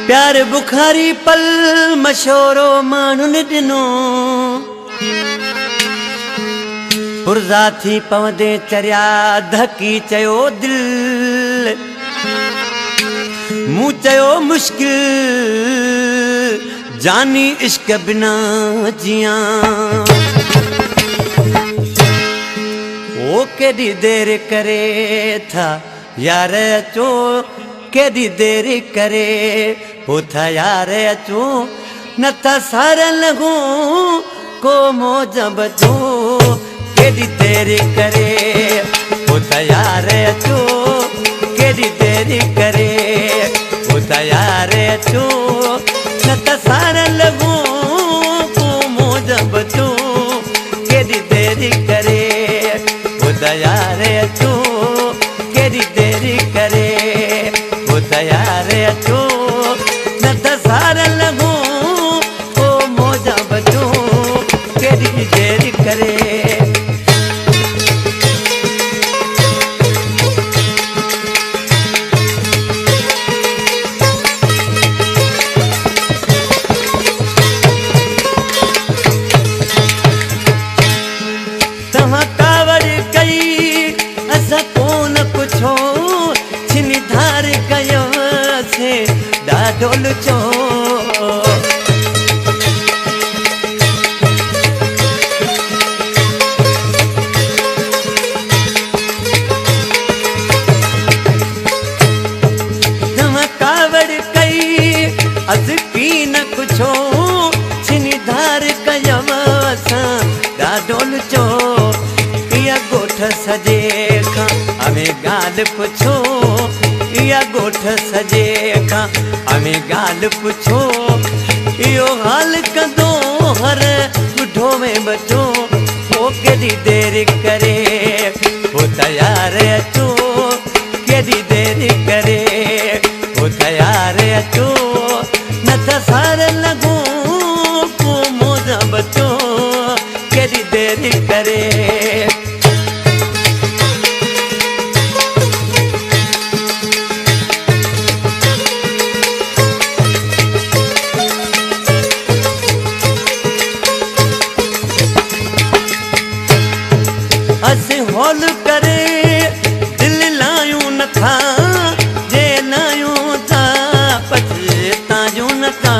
प्यार बुखारी पल मशोरो मानुनि ॾिनो पुरज़ा थी पवंदे चरिया धकी चयो दिल मूं चयो मुश्किल जानी इश्क बिना जिया ओ केॾी देर करे था यार अचो केॾी देर करे हो था यार अचो न था सार लॻो को मौज बचो केॾी देर करे हो था यार अचो केॾी देर करे हो था यार अचो न था सार लॻो को मौज बचो केॾी देर करे हो था यार अचो केॾी देर करे हो था यार अचो न त सार लॻो को मौज बचो केॾी देर करे तव्हां कावड़ कई असां कोन पुछो छिनी धार कयो से ॾाढो लुचो तव्हां कावड़ कई अस की न कुछो छिनी धार कयो असां ॾाढो लुचो इहा ॻोठ सजे खां हमें ॻाल्हि पुछो इहा ॻोठ सजे खां हमें ॻाल्हि पुछो इहो हाल कंदो हर ॿुढो में बचो पोइ केॾी देर करे हो तयार अचो केॾी देर करे हो तयार अचो न त सार लॻो को मौज बचो केॾी देर करे अस हौल करे दिल लायूं नथा जे लायूं था पछतायूं नथा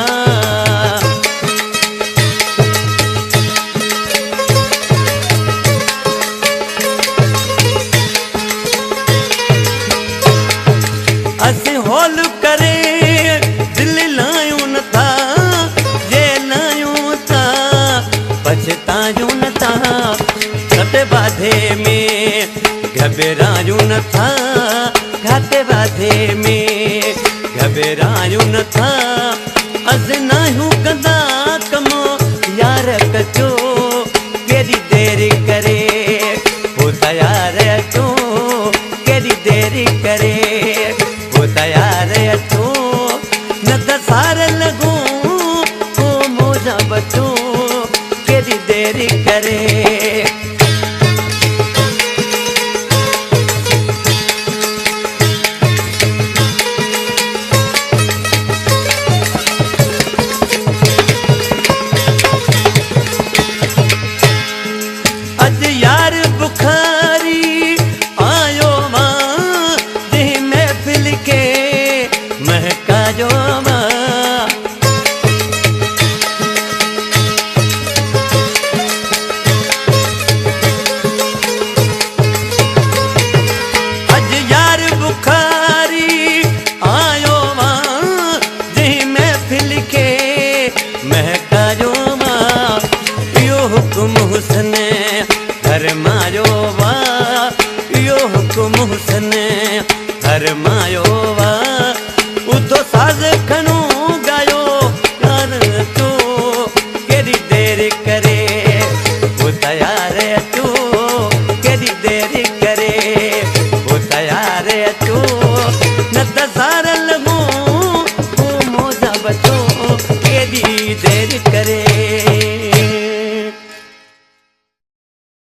अस हौल करे दिल लायूं नथा जे लायूं था पछतायूं नथा घट बाधे में घबरायूं नथा घट बाधे में घबरायूं नथा अस नाहियूं कंदा कमो यार कचो केॾी देर करे हो तयार अचो केॾी देर करे हो तयार अचो न त सार लॻो को मौज बचो केॾी देर करे बुखारी आयो मां जंहिं महफ़िल खे महकायो मां अॼु यार बुखारी आयो मां जंहिं महफ़िल खे महकायो मां इहो हुकुम हुसन फरमायो वा इहो हुकुम हुसन फरमायो वा उधो साज़ खणो ॻायो यार अचो केॾी देर करे हो तयार अचो केॾी देर